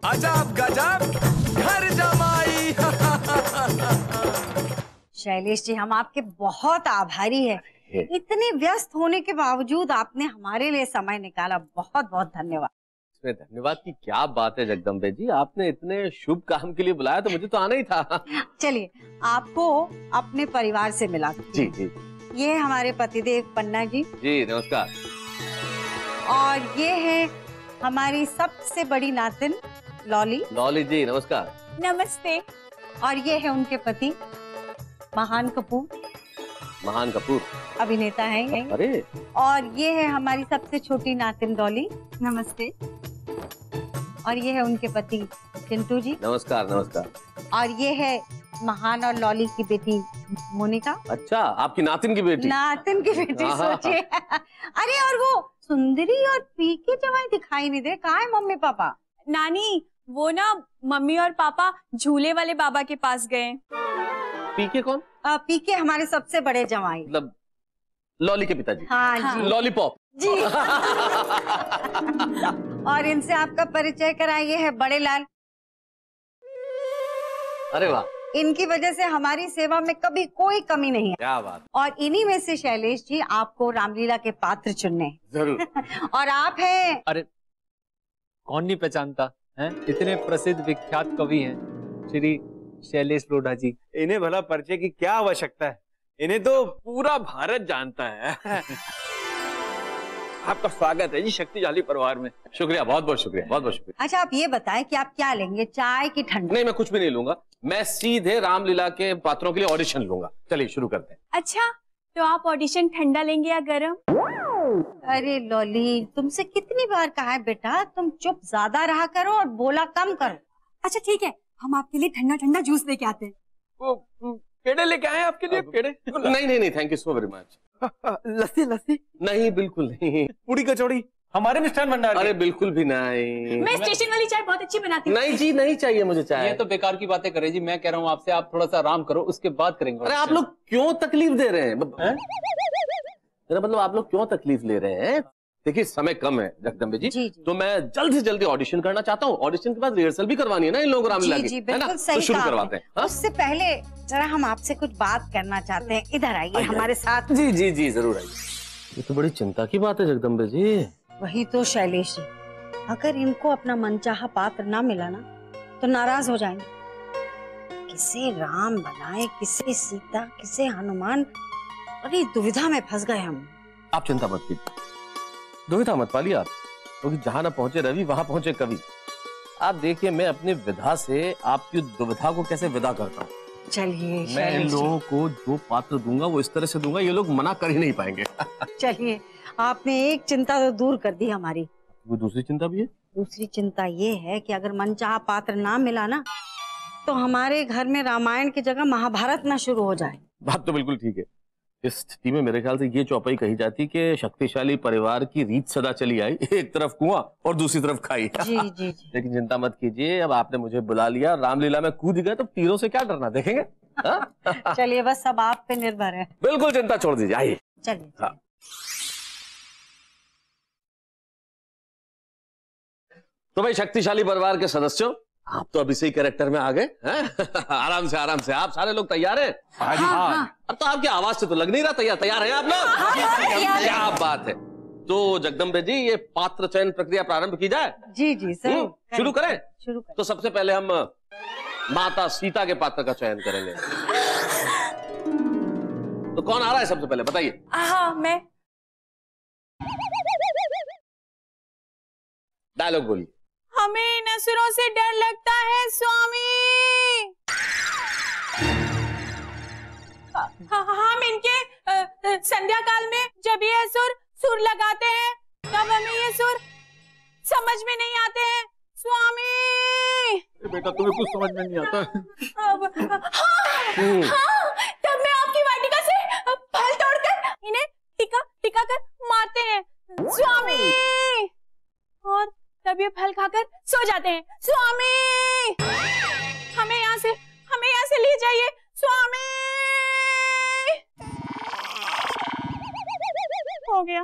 अजब गजब घर जमाई। शैलेश जी, हम आपके बहुत आभारी हैं। इतने व्यस्त होने के बावजूद आपने हमारे लिए समय निकाला, बहुत बहुत धन्यवाद। इसमें धन्यवाद की क्या बात है जगदम्बे जी, आपने इतने शुभ काम के लिए बुलाया तो मुझे तो आना ही था। चलिए आपको अपने परिवार से मिला। जी जी। ये हमारे पतिदेव पन्ना जी। जी नमस्कार। और ये है हमारी सबसे बड़ी नातिन लॉली। लॉली जी नमस्कार। नमस्ते। और ये है उनके पति महान कपूर। महान कपूर अभिनेता हैं। अरे। और ये है हमारी सबसे छोटी नातिन डॉली। नमस्ते। और ये है उनके पति चिंटू जी। नमस्कार नमस्कार। और ये है महान और लॉली की बेटी मोनिका। अच्छा, आपकी नातिन की बेटी। नातिन की बेटी, सोचिए। अरे और वो सुंदरी और पीके जवाई दिखाई नहीं दे, कहाँ है मम्मी पापा? नानी, वो ना मम्मी और पापा झूले वाले बाबा के पास गए। पीके कौन? पीके हमारे सबसे बड़े जवाई, मतलब लॉली के पिताजी। हाँ जी। लॉलीपॉप जी। और इनसे आपका परिचय कराइए, है बड़े लाल। अरे वाह, इनकी वजह से हमारी सेवा में कभी कोई कमी नहीं है। क्या बात। और इन्हीं में से शैलेश जी आपको रामलीला के पात्र चुनने। जरूर। और आप हैं। अरे कौन नहीं पहचानता है, इतने प्रसिद्ध विख्यात कवि हैं श्री शैलेश लोढ़ा जी। इन्हें भला परिचय की क्या आवश्यकता है, इन्हें तो पूरा भारत जानता है। आपका स्वागत है जी शक्तिशाली परिवार में। शुक्रिया, बहुत बहुत शुक्रिया, बहुत बहुत शुक्रिया। अच्छा आप ये बताएं कि आप क्या लेंगे, चाय की ठंडा? नहीं, मैं कुछ भी नहीं लूंगा, मैं सीधे रामलीला के पात्रों के लिए ऑडिशन लूंगा। चलिए शुरू करते हैं। अच्छा, तो आप ऑडिशन ठंडा लेंगे या गरम? अरे लॉली, तुमसे कितनी बार कहा है बेटा, तुम चुप ज्यादा रहा करो और बोला कम करो। अच्छा ठीक है, हम आपके लिए ठंडा ठंडा जूस लेके आते हैं। वो पेड़े लेके आए आपके लिए? पेड़े? नहीं नहीं नहीं, thank you so very much. लस्सी? लस्सी नहीं, बिल्कुल नहीं। पूरी कचौड़ी हमारे मिष्ठान भंडार? अरे बिल्कुल भी नहीं। मैं स्टेशन वाली चाय बहुत अच्छी बनाती हूँ। नहीं जी, नहीं चाहिए मुझे चाय। ये तो बेकार की बातें करे जी, मैं कह रहा हूँ आपसे, आप थोड़ा सा आराम करो, उसके बाद करेंगे। अरे आप लोग क्यों तकलीफ दे रहे हैं? मेरा मतलब आप लोग क्यों तकलीफ ले रहे हैं? देखिए समय कम है जगदम्बे जी, तो मैं जल्द से जल्दी ऑडिशन करना चाहता हूँ। ऑडिशन के बाद रिहर्सल भी करवानी है ना इन लोगों को रामलीला की, है ना? तो शुरू करवाते हैं। उससे पहले जरा हम आपसे कुछ बात करना चाहते हैं, इधर आइए हमारे साथ। जी जी जी जरूर आइए। ये तो बड़ी चिंता की बात है जगदम्बे जी। वही तो शैलेश जी, अगर इनको अपना मनचाहा पात्र ना मिला ना तो नाराज हो जाएंगे। किसे राम बनाए, किसे सीता, किसे हनुमान, बड़ी दुविधा में फंस गए हम। आप चिंता मत कीजिए, दुविधा मत पालिए आप, क्योंकि जहां ना पहुंचे रवि वहां पहुंचे कवि। आप देखिए मैं अपनी विधा से आपकी दुविधा को कैसे विदा करता हूँ। चलिए मैं इन लोगों को जो पात्र दूंगा वो इस तरह से दूंगा, ये लोग मना कर ही नहीं पाएंगे। चलिए, आपने एक चिंता तो दूर कर दी हमारी। वो दूसरी चिंता भी है? दूसरी चिंता ये है कि अगर मनचाहा पात्र ना मिला ना तो हमारे घर में रामायण की जगह महाभारत ना शुरू हो जाए। बात तो बिल्कुल ठीक है। इस स्थिति में मेरे ख्याल से ये चौपाई कही जाती कि शक्तिशाली परिवार की रीत सदा चली आई, एक तरफ कुआं और दूसरी तरफ खाई। जी जी जी। लेकिन चिंता मत कीजिए, अब आपने मुझे बुला लिया, रामलीला में कूद गए तो तीरों से क्या डरना, देखेंगे। चलिए बस सब आप पे निर्भर है। बिल्कुल चिंता छोड़ दीजिए, आइए। चलिए। हाँ। तो भाई शक्तिशाली परिवार के सदस्यों, आप तो अभी से ही कैरेक्टर में आ गए हैं। आराम से आराम से, आप सारे लोग तैयार हैं? हाँ जी हाँ। अब तो आपकी आवाज से तो लग नहीं रहा तैयार। तैयार हैं आप लोग? क्या बात है। तो जगदम्बे जी ये पात्र चयन प्रक्रिया प्रारंभ की जाए? जी जी सर। शुरू करें? शुरू करें। तो सबसे पहले हम माता सीता के पात्र का चयन करेंगे। तो कौन आ रहा है सबसे पहले, बताइए। हाँ मैं। डायलॉग बोलिए। हमें इन असुरों से डर लगता है स्वामी। हम इनके संध्या काल में जब ये असुर सुर लगाते हैं तब हमें ये सुर समझ में नहीं आते हैं स्वामी। बेटा तुम्हें कुछ समझ में नहीं आता। हाँ, तब मैं आपकी वाटिका से फल तोड़कर इन्हें टिका कर मारते हैं स्वामी, और तब ये फल खाकर सो जाते हैं स्वामी। हमें यहाँ से ले जाइए स्वामी। हो गया,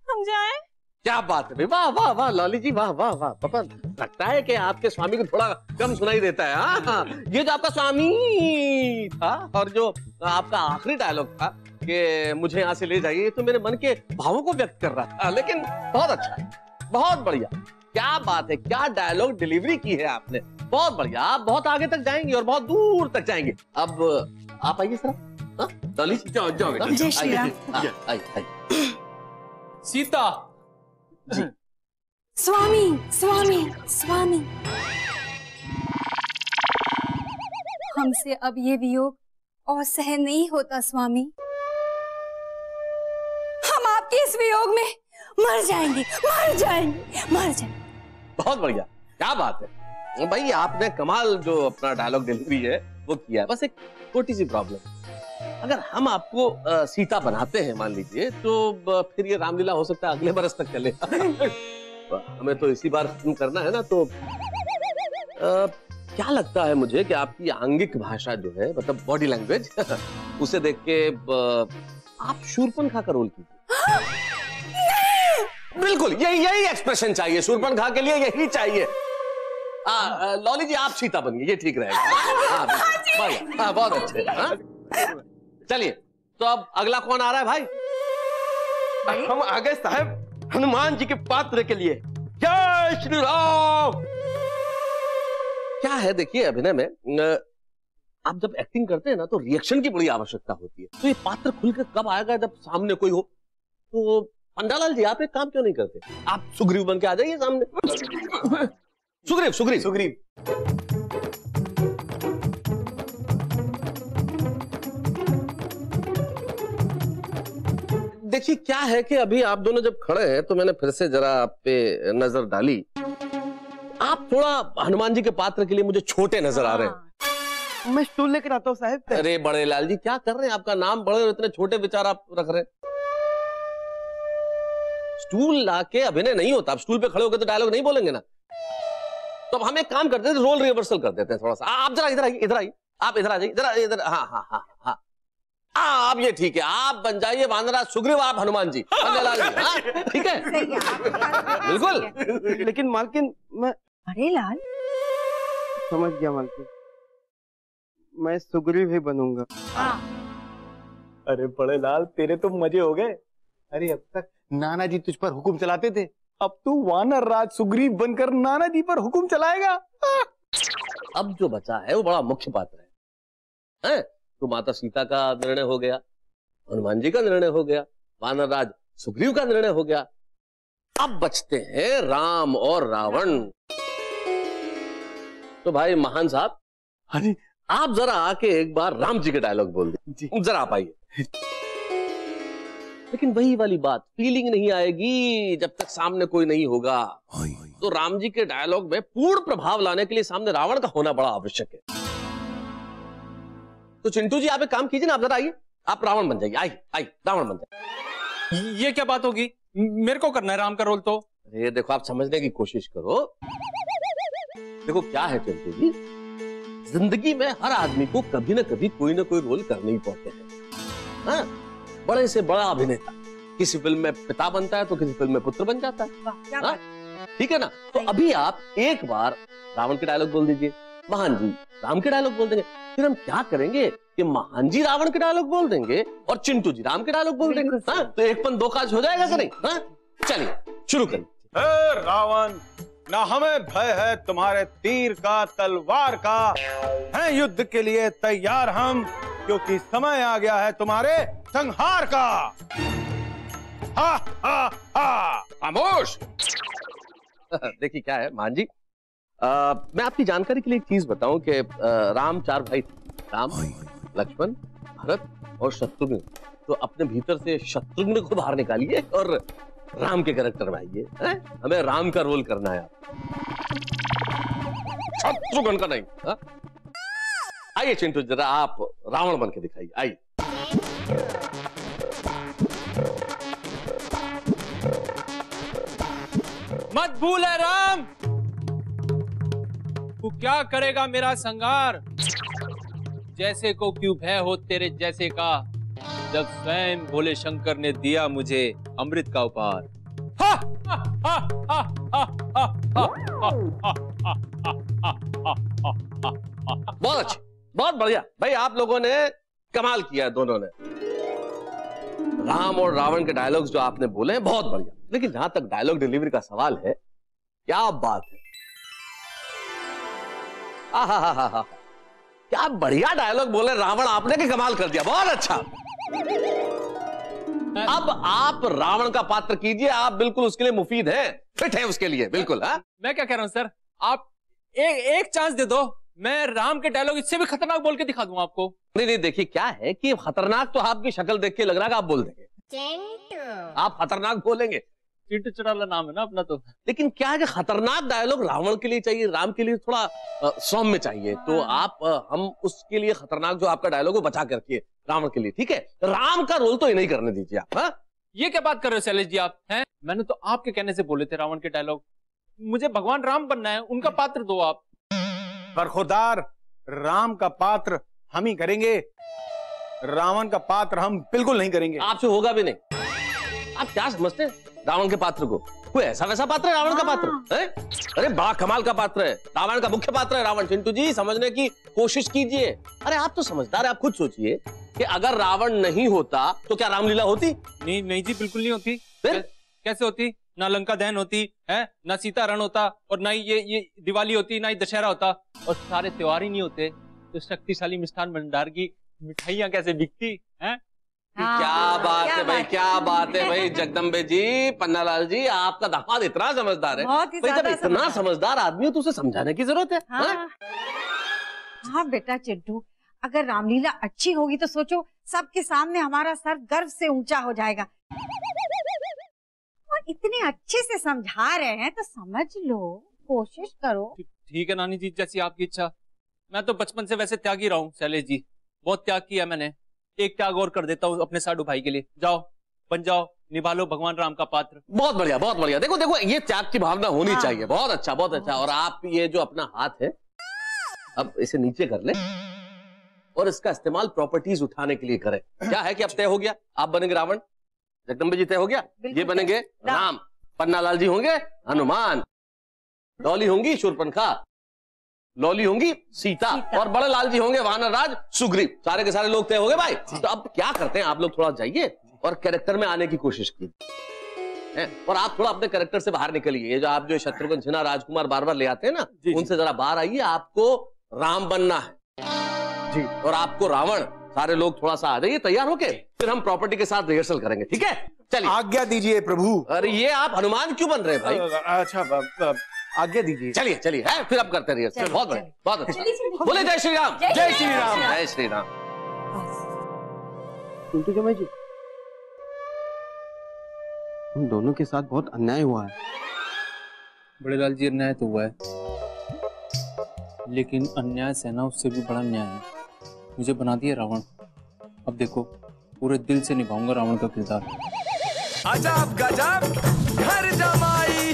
हम जाएं? क्या बात है, वाह वाह वाह लॉली जी, वाह वाह वाह। पापा लगता है कि आपके स्वामी को थोड़ा कम सुनाई देता है। हाँ, ये जो आपका स्वामी था और जो आपका आखिरी डायलॉग था कि मुझे यहाँ से ले जाइए, तो मेरे मन के भावों को व्यक्त कर रहा था। लेकिन बहुत अच्छा है, बहुत बढ़िया, क्या बात है, क्या डायलॉग डिलीवरी की है आपने, बहुत बढ़िया। आप बहुत आगे तक जाएंगे और बहुत दूर तक जाएंगे। अब आप आइए सर। लॉली जाओ जाओ बेटा, जय श्री राम। आइए। सीता जी। स्वामी स्वामी स्वामी, हमसे अब ये वियोग और सहन नहीं होता स्वामी। हम आपके इस वियोग में मर जाएंगे, मर जाएंगे, मर जाएंगे। बहुत बढ़िया, क्या बात है भाई, आपने कमाल जो अपना डायलॉग डिलीवरी है वो किया है। बस एक छोटी सी प्रॉब्लम, अगर हम आपको सीता बनाते हैं मान लीजिए, तो फिर ये रामलीला हो सकता है अगले बरस तक चले। हमें तो इसी बार खत्म करना है ना। तो क्या लगता है मुझे कि आपकी आंगिक भाषा जो है, मतलब बॉडी लैंग्वेज, उसे देख के आप शूर्पणखा का रोल कीजिए। बिल्कुल यही एक्सप्रेशन चाहिए, शूर्पणखा के लिए यही चाहिए। लॉली जी आप सीता बनिए, ये ठीक रहेगा। हाँ, बहुत अच्छे। चलिए, तो अब अगला कौन आ रहा है भाई? हम आ गए साहब हनुमान जी के पात्र के लिए। जय श्री राम। क्या है देखिए, अभिनय में आप जब एक्टिंग करते हैं ना, तो रिएक्शन की बड़ी आवश्यकता होती है। तो ये पात्र खुलकर कब आएगा, जब सामने कोई हो। तो पंडालाल जी आप एक काम क्यों नहीं करते, आप सुग्रीव बन के आ जाइए सामने। सुग्रीव सुग्रीव सुग्रीव। देखिए क्या है कि अभी आप दोनों जब खड़े हैं, तो मैंने फिर से जरा आप पे नजर डाली। आप थोड़ा हनुमान जी के पात्र के लिए मुझे छोटे नजर आ रहे हैं। मैं स्टूल लेकर आता हूँ साहब। अरे बड़े लाल जी क्या कर रहे हैं, आपका नाम बड़े और इतने छोटे विचार आप रख रहे हैं। स्टूल लाके अभिनय नहीं होता, आप स्टूल पे खड़े होकर तो डायलॉग नहीं बोलेंगे ना। तो अब हम एक काम करते हैं, रोल रिवर्सल कर देते हैं थोड़ा सा। आप जरा इधर आइए, इधर आइए, आप इधर आ जाइए, जरा इधर। हाँ हाँ हाँ हाँ, आप ये ठीक है, आप बन जाइए वानरराज सुग्रीव, आप हनुमान जी, लाल जी। हाँ ठीक है, बिल्कुल। लेकिन मालकिन मैं। अरे लाल, समझ गया मालकिन, मैं सुग्रीव ही बनूंगा। अरे बड़े लाल, तेरे तो मजे हो गए। अरे अब तक नाना जी तुझ पर हुक्म चलाते थे, अब तू वानर राज सुग्रीव बनकर नाना जी पर हुक्म चलाएगा। अब जो बचा है वो बड़ा मुख्य पात्र है? तो माता सीता का निर्णय हो गया, हनुमान जी का निर्णय हो गया, वानर राज सुग्रीव का निर्णय हो गया। अब बचते हैं राम और रावण। तो भाई महान साहब, अरे आप जरा आके एक बार राम जी के डायलॉग बोल दीजिए, जरा आप आइए। लेकिन वही वाली बात, फीलिंग नहीं आएगी जब तक सामने कोई नहीं होगा। तो राम जी के डायलॉग में पूर्ण प्रभाव लाने के लिए सामने रावण का होना बड़ा आवश्यक है। तो चिंटू जी आप एक काम कीजिए ना, आप जरा आइए, आप रावण बन जाइए। आइए रावण बन जाइए। ये क्या बात होगी, मेरे को करना है राम का रोल तो? अरे देखो, आप समझने की कोशिश करो। देखो क्या है चिंटू जी, जिंदगी में हर आदमी को कभी ना कभी कोई ना कोई रोल करने ही पड़ते हैं। हाँ? बड़े से बड़ा अभिनेता किसी फिल्म में पिता बनता है, तो किसी फिल्म में पुत्र बन जाता है। हाँ? ठीक है ना। तो अभी आप एक बार रावण के डायलॉग बोल दीजिए, महान जी राम के डायलॉग बोल देंगे। फिर हम क्या करेंगे कि महान जी रावण के डायलॉग बोल देंगे और चिंटू जी राम के डायलॉग बोल देंगे। हाँ? तो एक पन दो काज हो जाएगा कि नहीं? हाँ? चलिए शुरू करिए। रावण, ना हमें भय है तुम्हारे तीर का, तलवार का, हैं युद्ध के लिए तैयार हम, क्योंकि समय आ गया है तुम्हारे संहार का। हा हा हा। खामोश। देखिए क्या है महान जी, मैं आपकी जानकारी के लिए एक चीज बताऊं कि राम 4 भाई थे, राम, लक्ष्मण, भरत और शत्रुघ्न। तो अपने भीतर से शत्रुघ्न को बाहर निकालिए और राम के कैरेक्टर में आइए। हमें राम का रोल करना है, शत्रुघ्न का नहीं। हा? आइए चिंटू जरा आप रावण बन के दिखाइए, आइए। मत भूल है राम, तू क्या करेगा मेरा संगार। जैसे को क्यों भय हो तेरे जैसे का, जब स्वयं भोले शंकर ने दिया मुझे अमृत का उपहार। हा! बहुत अच्छे, बहुत बढ़िया भाई, आप लोगों ने कमाल किया दोनों ने। राम और रावण के डायलॉग्स जो आपने बोले हैं बहुत बढ़िया, लेकिन जहां तक डायलॉग डिलीवरी का सवाल है, क्या बात है, आहा, क्या बढ़िया डायलॉग बोले रावण आपने, कि कमाल कर दिया, बहुत अच्छा। अब आप रावण का पात्र कीजिए, आप बिल्कुल उसके लिए मुफीद हैं, फिट हैं उसके लिए बिल्कुल। हाँ, मैं क्या कह रहा हूं सर, आप एक चांस दे दो, मैं राम के डायलॉग इससे भी खतरनाक बोल के दिखा दूंगा आपको। नहीं, देखिए क्या है कि खतरनाक तो आपकी शक्ल देख के लग रहा है कि आप बोल देंगे, आप खतरनाक बोलेंगे, चिंटू चुराला नाम है ना अपना तो। लेकिन क्या है कि खतरनाक डायलॉग रावण के लिए चाहिए, राम के लिए थोड़ा सौम्य चाहिए, तो आप हम उसके लिए खतरनाक जो आपका डायलॉग वो बचा करके रावण के लिए, ठीक है, राम का रोल तो ये नहीं करने दीजिए आप। हाँ, ये क्या बात कर रहे हो शैलेश जी आप, हैं? मैंने तो आपके कहने से बोले थे रावण के डायलॉग, मुझे भगवान राम बनना है, उनका पात्र दो आप। बरखुरदार, राम का पात्र हम ही करेंगे, रावण का पात्र हम बिल्कुल नहीं करेंगे। आपसे होगा भी नहीं। आप क्या समझते हैं रावण के पात्र को, कोई ऐसा वैसा पात्र है रावण का पात्र है? अरे बड़ा कमाल का पात्र है, रावण का मुख्य पात्र है रावण। चिंटू जी समझने की कोशिश कीजिए, अरे आप तो समझदार है, आप खुद सोचिए कि अगर रावण नहीं होता तो क्या रामलीला होती? नहीं जी, बिल्कुल नहीं होती। फिर कैसे होती? ना लंका दहन होती है, ना सीता रण होता, और ना ही ये दिवाली होती, ना ही दशहरा होता, और सारे त्योहार ही नहीं होते तो शक्तिशाली मिष्ठान भंडार की मिठाइयां कैसे बिकती हैं? हाँ, क्या बात है भाई, क्या बात है भाई, जगदम्बे जी, पन्नालाल जी, आपका दामाद इतना समझदार है। बहुत ही भाई, जब ज्यादा इतना समझदार आदमी हो तो उसे समझाने की जरूरत है। हाँ, हाँ बेटा चिंटू, अगर रामलीला अच्छी होगी तो सोचो सबके सामने हमारा सर गर्व से ऊंचा हो जाएगा। और इतने अच्छे से समझा रहे हैं तो समझ लो, कोशिश करो। ठीक है नानी जी, जैसी आपकी इच्छा। मैं तो बचपन से वैसे त्यागी रहा हूँ शैलेश जी, बहुत त्याग किया मैंने। एक त्याग और कर देता हूँ अपने साडू भाई के लिए, जाओ बन जाओ, निभा लो भगवान राम का पात्र। बहुत बढ़िया, बहुत बढ़िया। देखो देखो, ये त्याग की भावना होनी चाहिए। बहुत अच्छा, बहुत अच्छा। और आप ये जो अपना हाथ है, अब इसे नीचे कर ले और इसका इस्तेमाल प्रॉपर्टीज उठाने के लिए करें। क्या है कि अब तय हो गया, आप बनेंगे रावण, जगदम्बे जी तय हो गया, ये बनेंगे राम, पन्नालाल जी होंगे हनुमान, डॉली होंगी शूर्पणखा, लॉली होंगी सीता, और बड़े लाल जी होंगे वानर राज सुग्रीव। सारे के सारे लोग तय हो गए भाई। तो अब क्या करते हैं, आप लोग थोड़ा जाइए और कैरेक्टर में आने की कोशिश कीजिए, और आप थोड़ा अपने कैरेक्टर से बाहर निकलिए। ये जो आप जो शत्रुघ्न सिन्हा राजकुमार बार बार ले आते हैं ना, उनसे जरा बाहर आइए। आपको राम बनना है जी, और आपको रावण। सारे लोग थोड़ा सा आ जाइए तैयार होके, फिर हम प्रॉपर्टी के साथ रिहर्सल करेंगे, ठीक है? चलिए। आज्ञा दीजिए प्रभु। अरे ये आप हनुमान क्यों बन रहे हैं भाई? अच्छा, आज्ञा दीजिए। चलिए चलिए, है फिर अब करते रहिए। बहुत बढ़िया, बहुत अच्छा। बोले जय श्री राम, जय श्री राम, जय श्री राम। चिंटू जमाई जी, हम दोनों के साथ बहुत अन्याय हुआ है। बड़े लाल जी, अन्याय तो हुआ है, लेकिन अन्याय सहना उससे भी बड़ा न्याय है। मुझे बना दिया रावण, अब देखो पूरे दिल से निभाऊंगा रावण का किरदार। अजब गजब घर जमाई